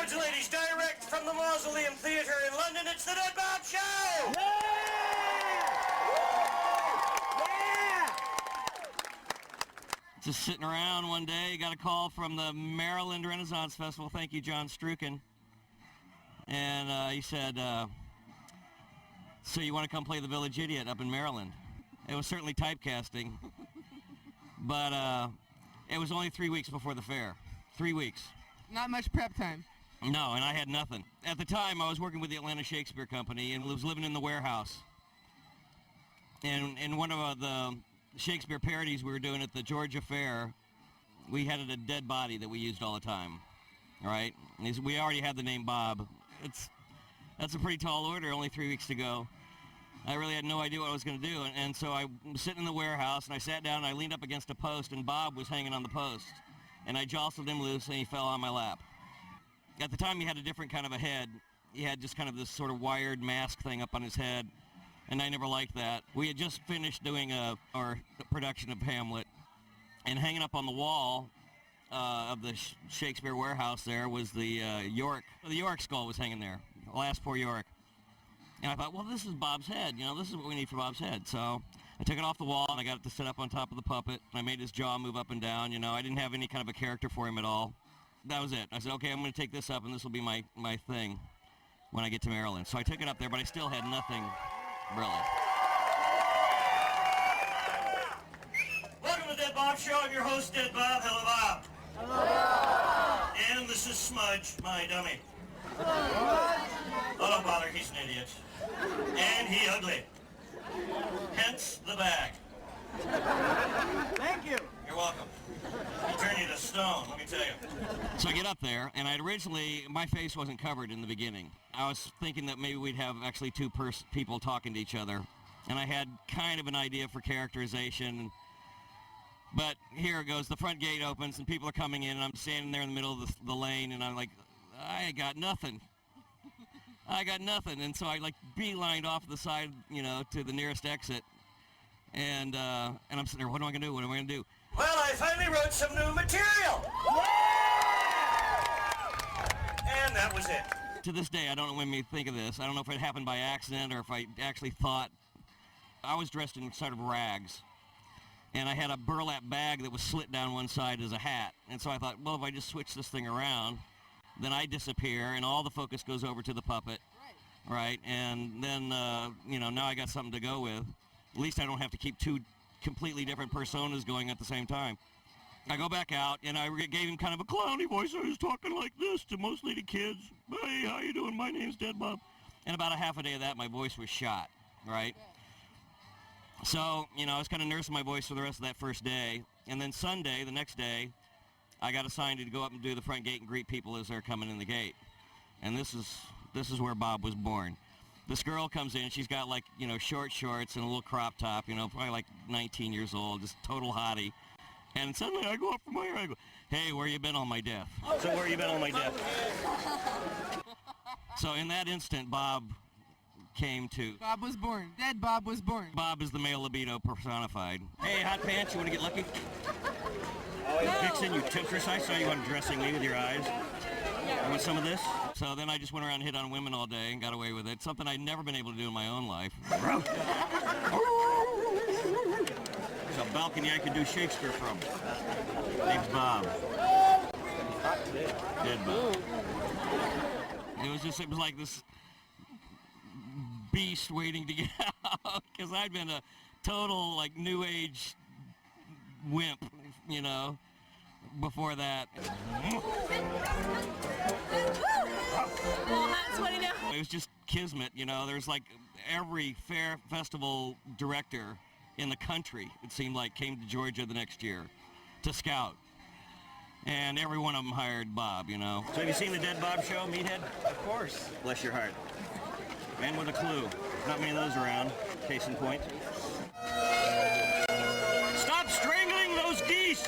Gentlemen and ladies, direct from the Mausoleum Theatre in London, it's the Dead Bob Show! Just sitting around one day, got a call from the Maryland Renaissance Festival. Thank you, John Strukin. And he said, so you want to come play the Village Idiot up in Maryland? It was certainly typecasting, but it was only 3 weeks before the fair. 3 weeks. Not much prep time. No, and I had nothing. At the time, I was working with the Atlanta Shakespeare Company and was living in the warehouse. And in one of the Shakespeare parodies we were doing at the Georgia Fair, we had a dead body that we used all the time, right? We already had the name Bob. That's a pretty tall order, only 3 weeks to go. I really had no idea what I was going to do, and so I was sitting in the warehouse, and I sat down, and I leaned up against a post, and Bob was hanging on the post. And I jostled him loose, and he fell on my lap. At the time, he had a different kind of a head. He had just kind of this sort of wired mask thing up on his head, and I never liked that. We had just finished doing our production of Hamlet, and hanging up on the wall of the Shakespeare warehouse there was the York. The York skull was hanging there, the last poor York. And I thought, well, this is Bob's head. You know, this is what we need for Bob's head. So I took it off the wall, and I got it to sit up on top of the puppet. And I made his jaw move up and down. You know, I didn't have any kind of a character for him at all. That was it. I said, okay, I'm going to take this up, and this will be my thing when I get to Maryland. So I took it up there, but I still had nothing, really. Welcome to the Dead Bob Show. I'm your host, Dead Bob. Hello, Bob. Hello. And this is Smudge, my dummy. Oh, don't bother. He's an idiot. And he ugly. Hence the bag. Thank you. You're welcome. He turned you to stone, let me tell you. So I get up there, and my face wasn't covered in the beginning. I was thinking that maybe we'd have actually two people talking to each other. And I had kind of an idea for characterization. But here it goes. The front gate opens, and people are coming in, and I'm standing there in the middle of the lane, and I'm like, I got nothing. I got nothing. And so I beelined off the side, you know, to the nearest exit. And I'm sitting there, what am I going to do? What am I going to do? Well, I finally wrote some new material. And that was it. To this day, I don't know when we think of this. I don't know if it happened by accident or if I actually thought. I was dressed in sort of rags. And I had a burlap bag that was slit down one side as a hat. And so I thought, well, if I just switch this thing around, then I disappear, and all the focus goes over to the puppet, right? And then, you know, now I got something to go with. At least I don't have to keep two completely different personas going at the same time. I go back out, and I gave him kind of a clowny voice. I was talking like this to mostly the kids. Hey, how you doing? My name's Dead Bob. And about a half a day of that, my voice was shot, right? So, you know, I was kind of nursing my voice for the rest of that first day. And then Sunday, the next day, I got assigned to go up and do the front gate and greet people as they're coming in the gate. And this is where Bob was born. This girl comes in, she's got short shorts and a little crop top, you know, probably like 19 years old, just total hottie. And suddenly I go up from my ear, I go, hey, where you been all my death? So where you been all my death? So in that instant, Bob came to. Bob was born. Dead Bob was born. Bob is the male libido personified. Hey, hot pants, you want to get lucky? Oh, No. Vixen, you temptress, I saw you undressing me with your eyes. You want some of this? So then I just went around and hit on women all day and got away with it. Something I'd never been able to do in my own life. There's a balcony I could do Shakespeare from. Name's Bob. Dead Bob. It was like this beast waiting to get out, because I'd been a total new age wimp, you know, before that. It was just kismet, you know. There's every fair festival director in the country, it seemed like, came to Georgia the next year to scout. And every one of them hired Bob, you know. So have you seen the Dead Bob Show, Meathead? Of course. Bless your heart. Man with a clue. Not many of those around. Case in point. Stop strangling those geese!